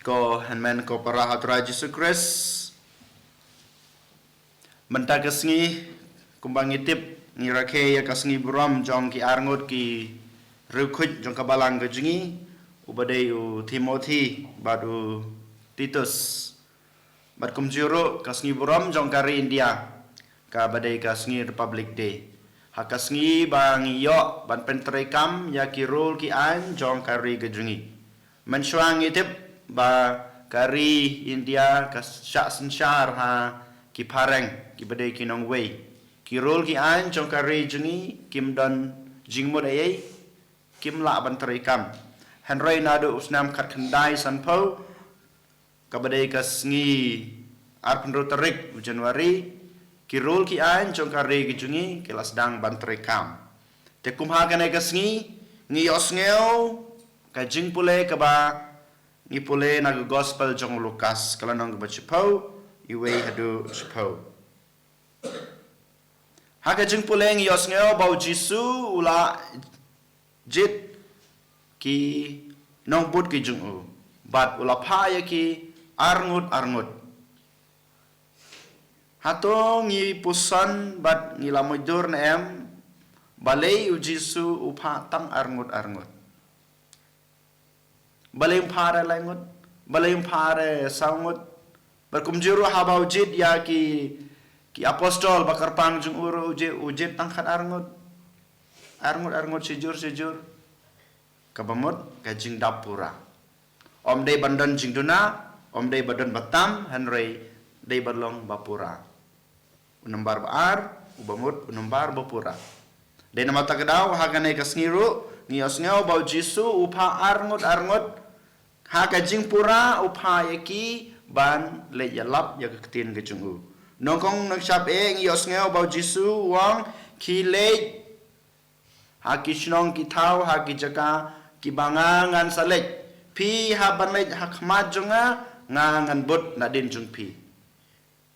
ko hanmen ko para hatra Jesus Christ menta kasngi kumbang itip ni rakhe ya kasngi buram jong ki arngot ki rukhut jong kabalang gajingi ubadai u Timothy badu Titus bad kumjuro kasngi buram jong kari India ka badai kasngi Republic Day hakasngi bang yo ban pentrekam ya ki rol ki an jong kari gajingi mensuang itip ba kari India ka syak sensyar ha ki pareng ki badai ki nong wei ki rol ki an jong kari jengi kim don jingmod ayai kim la ban terekam henry nadu usnam khat khandai sanpau ka badai ka sngi arpan rotarik Januari ki rol ki an jong kari ki jengi ki la sedang ban terekam te kumha kanai ka sngi ngi osngeu ka jing pule ka ba ni pule nag gospel jong Lukas kala nang ba chipau iwe hadu chipau haka jing pule ngi osngeu bau Jisu ula jit ki nong but ki jung u bat ula pha ya ki arngut hato ngi pusan bat ngi lamodur na em balei u Jisu upha tang arngut balai phare langut balai phare sangut berkumjuru habau jid ya ki apostol bakar pang jung uru ujit tangkat arngut sejur kabamut ka jing dapura om dei bandan jing duna om dei badan batam henry dei balong bapura unambar baar ubamut unambar bapura dei nama takdau hagane kasngiru ngios ngau bau Jisu upha arngut haka jing pura upha yaki ban le yalap ya ketin ke jungu nongkong naksap ngios ngau bau Jisu wang ki le haki shnong ki thau haki jaka ki bangangan salek pi ha ban le hakmat junga ngangan but nadin jung pi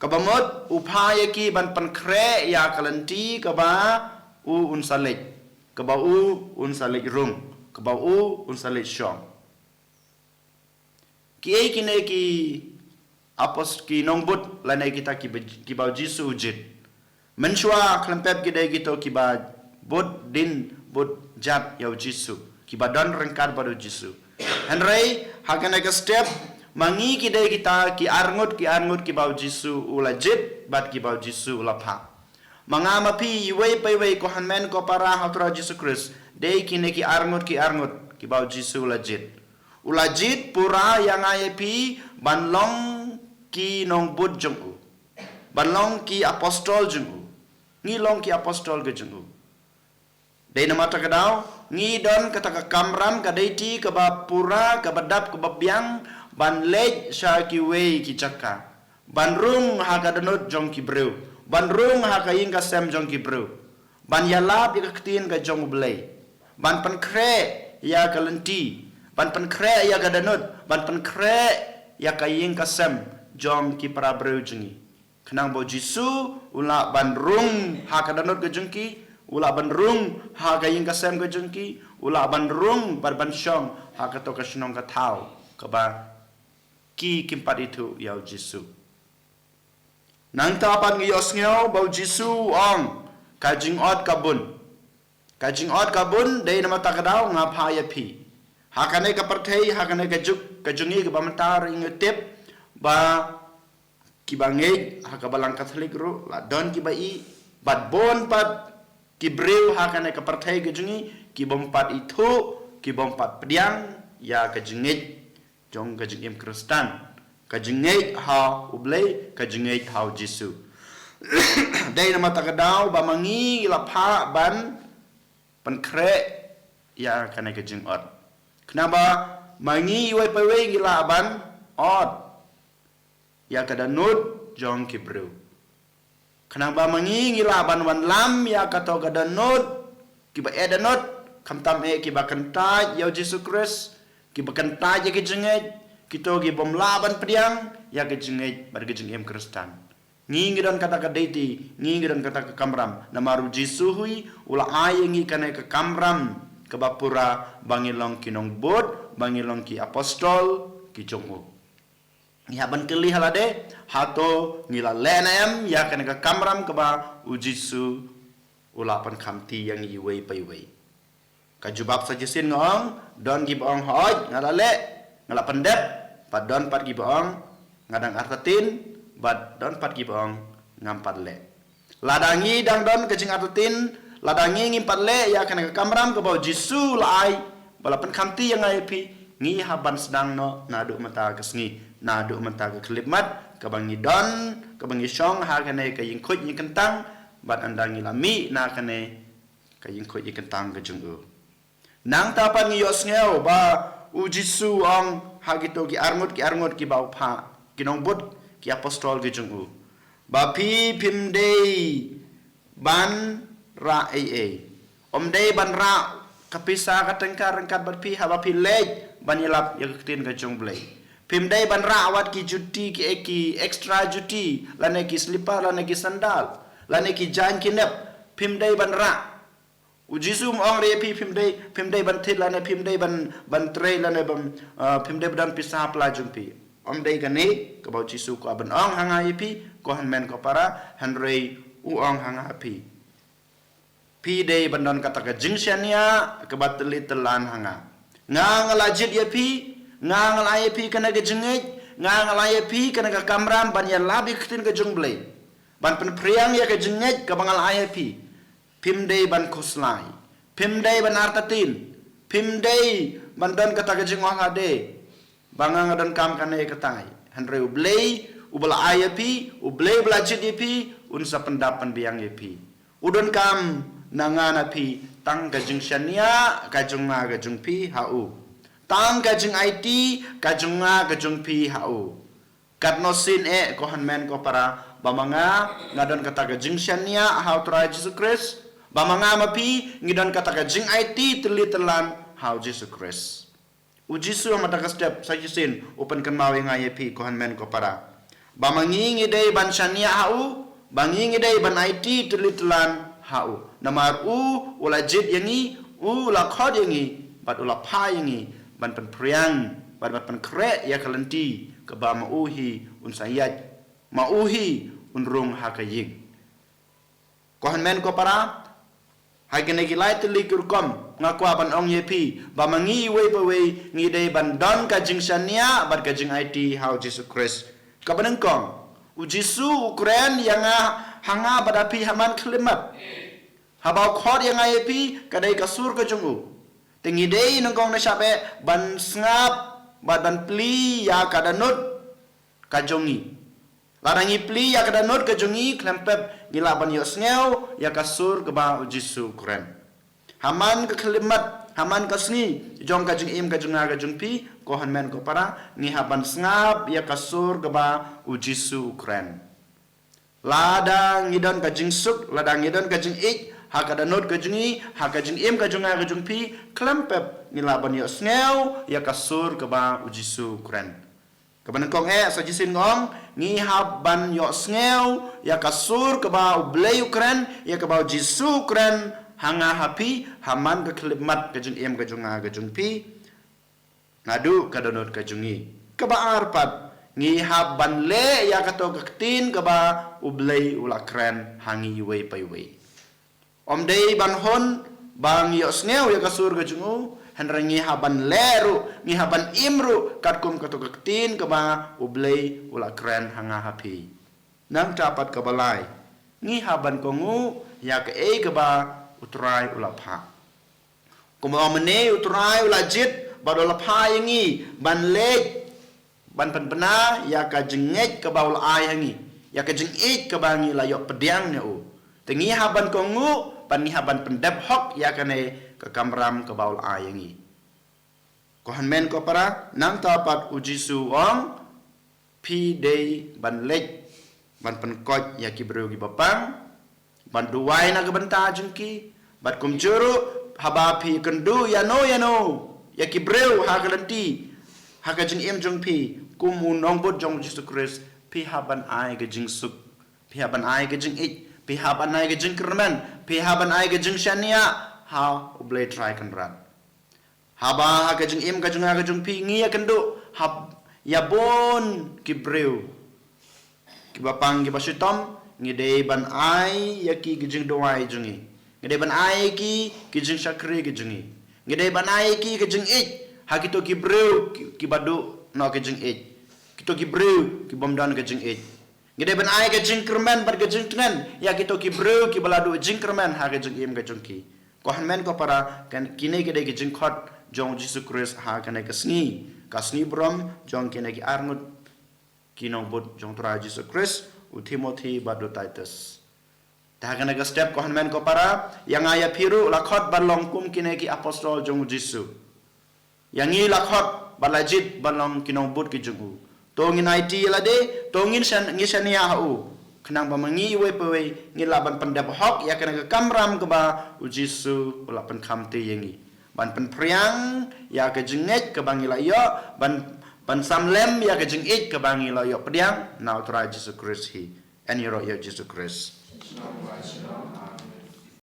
kabamot upha yaki ban pankre ya kalanti kaba u un salek kaba u un salek rum kaba u un salek shong ki ei kine ki apos ki nongbut lanai kita ki bau Jisu ujit menshua klempep ki dai gitu ki ba bot din bot jat yau Jisu ki ba don rengkar badu Jisu henry hakana ka step mangi ki dai kita ki arngut ki bau Jisu ula jit bat ki bau Jisu ula pha mangama pi wei pai wei ko hanmen ko para hatra Jisu Christ dei kine ki arngut ki bau Jisu ula jit pura yang ayepi banlong ki nong bud jung banlong ki apostol jung ngilong ki apostol ge jung dei nama takadau ngi don kata ka kamram ka deiti ka ba pura ka badap ka babyang ban lej sha ki wei ki chakka ban rung ha ka danot jong ki breu ban rung ha ka ing ka sem jong ki breu ban yalap ya ka ktin ka jong blei ban pan kre ya ka lenti ban pan kre ya ka danot ban pan kre ya ka ing ka sem jong ki para breu jengi kenang bo Jisu ula ban rung ha ka danot ka jengki ula ban rung ha ka ing ka sem ka jengki ula ban rung ban shong ha ka to ka shnong ka thau ka ba ki kimpat itu ya Jisu nang ta pan ngios ngeu bo Jisu ong ka jing ot kabun dei nama takadau ngapha ya pi hakane ka parthei hakane ka juk ka jungi ka bamantar ingutip ba kibange hakabalang Katolik ru la don ki bai bat bon pat ki breu hakane ka parthei ka jungi ki bompat itu ki bompat pediang ya ka jungi jong ka jingim Kristen ka jungi ha ublei ka jungi ha Jisu dai nama takadau ba mangi la pha ban pankre ya kana ka jing ot kenapa mangi wei pai wei ngila ban ot ya kada nut jong ki breu kenapa mangi ngila ban wan lam ya kato kada nut ki ba eda nut kamtam ki ba kanta ya Jisu Christ ki ba kanta ya ki jenget kito ki bom laban pediang ya ki jenget bar ki jengem Kristen ngingiran kata ka deiti ngingiran kata ka kamram namaru Jisu hui ula ayengi kana ka kamram ke bapura bangilong kinong bot bangilong ki apostol ki jongo Ngihaban keli halade hato ngila lenem ya kana ka kamram ka ba ujisu ulapan khamti yang iwei pai wei ka jubab sajesin ngong don gi bong hoj ngalale ngala pendep pat don pat gi bong ngadang artatin bat don pat gi bong ngampat le ladangi dang don kejing artatin ladangi ngimpat le ya kana ka kamram ka ba ujisu lai balapan khamti yang ai pi ngi haban sedang no nadu mata kesngi nadu mata ke klipmat kabangi don kabangi syong ha kane ka yin khoj yin kentang bat andangi lami na kane ka yin khoj yin kentang ke jungu nang tapan ngi yos ngeu ba ujisu ong ha gitu ki arngot ki bau pha ki nong but ki apostol ke jungu ba pi pim dei ban ra om dei ban ra kapisa katengkar rengkat bat pi ha ba pi lej banilap ya ketin ka jong blai pimdai ban rawat ki juti ki eki extra juti lane ki slipper lane ki sandal lane ki jan ki nep pimdai ban ra ujisum ong re pi pimdai ban thit lane pimdai ban tray lane bam pimdai ban pisah pla jumpi om dai gane ka bau jisu ko ban ong hanga ipi ko han men ko para han rei u ong hanga pi pi dai ban don kata ka jingshania ka batli telan hanga ngang lajit ya pi ngang lai pi kana ga jengej ngang lai pi kana ga kamram ban ya labi ktin ga jungblai ban pen priang ya ga jengej ka bangal ai pi pimdei ban koslai pimdei ban artatin pimdei ban don kata ga jengwa ade bangang don kam kana ya katai hanre ublei ubala ai pi ublei blajit ya pi unsa pendapan biang ya pi udon kam nangana pi tang ga jingshania ga junga ga jungpi hau tang ga jing IT ga junga ga jungpi hau kat no sin ko hanmen ko para bamanga ngadon kata ga jingshania how try Jesus Christ bamanga mapi ngidon kata ga jing IT telitelan how Jesus Christ ujisu amata ka step sajisin open kan mawe ngai pi ko hanmen ko para bamangi ngidei ban shania hau bangi ngidei ban IT telitelan hau namar ula jit yangi ula khod yangi bat ula pha yangi ban pen priang bat pen kre ya kalanti ke ba ma hi un sayat ma hi un rung hakaying ko han men ko para hai kene ki lai tli kurkom ngakwa ban ong yepi ba mangi we pa we ngi dei ban don ka jing shania bat ka jing IT how Jesus Christ ka baneng kong ujisu ukren yang hanga badapi haman klimat habau khod yang ai pi kadai kasur ka jungu tingi dei nongkong na sabe ban snap badan pli ya kadanut kajongi larangi pli ya kadanut kajongi klempep gila ban yosngeu ya kasur ke ba jisu kren haman ke klimat haman kasni jong kajing im kajunga kajung pi ko hanmen ko para ni haban snap ya kasur ke ba ujisu kren ladang ngidon kajing suk ladang ngidon kajing ik hakadanot kajungi hakajing im kajunga kajung pi klempep nilaban yo sneu ya kasur ke ba ujisu kren kaban kong sajisin ngong ngi haban yo sneu ya kasur ke ba ublei kren ya ke ba ujisu kren hanga hapi haman ke klimat kajung im kajunga kajung pi ngadu kadanot kajungi ke ba arpat ngi haban le ya kato kaktin ke ba ublei ula kren hangi wei pai wei om dei ban hon bang yo sneu ya kasur ga jungu hanrangi haban leru ngi haban imru katkum katukaktin ka ba ublei ula kren hanga hapi nang dapat ka balai ngi haban kongu ya ka ka ba utrai ula pha kuma omne utrai ula jit badol pha yangi ban lek ban penpena ya ka jengej ka ba ula ai hangi ya ka jengej ka ba ngi la yo pediang ne u tengi haban kongu pani haban pendep hok ya kane ke kamram ke baul ayangi ko hanmen ko para nang tapat ujisu ong pi dei ban lek ban pen koj ya ki bro gi bapang ban duwai na ke benta jengki bat kum juru haba pi kendu ya no ya ki bro ha galanti ha ka jeng im jong pi kum unong bot jong Jesus Christ pi haban ai ke jing suk pi haban ai ke jing ik pi haban ai ke jing kerman pi haban ai ke jing shania how ublay try kan ran haba ha ke jing im ka jung pi ngi ya kendu hab ya bon kibreu kibapang kibasutom ngide ban ai ya ki gijing doai jungi ngide ban ai ki gijing sakri gijingi ngide ban ai ki gijing ik hakito kibreu kibadu no gijing ik kito kibreu kibomdan gijing ik ngide ban ai gijing kermen bar gijing tenen ya kito kibreu kibaladu gijing kermen ha gijing im gijing ki ko hanmen ko para kan kine gide gijing khot jong Jesus Christ ha kan kasni brom jong kine ki arngut kinong bot jong tura Jesus Christ u Timothy badu Titus ta kan ga step ko hanmen ko para yang aya piru lakhot balong kum kine ki apostol jong Jesus yang i lakhot balajit balong kinong bot ki jungu tongin IT lade tongin san ngisania hu kenang bamangi we pewe ngilaban pendap hok ya kena ke kamram ke ba ujisu ulapan kamte yengi ban pen priang ya ke jenget ke bangila yo ban samlem ya ke jengit ke bangila yo pediang now try Jesus Christ he and you ya Jesus Christ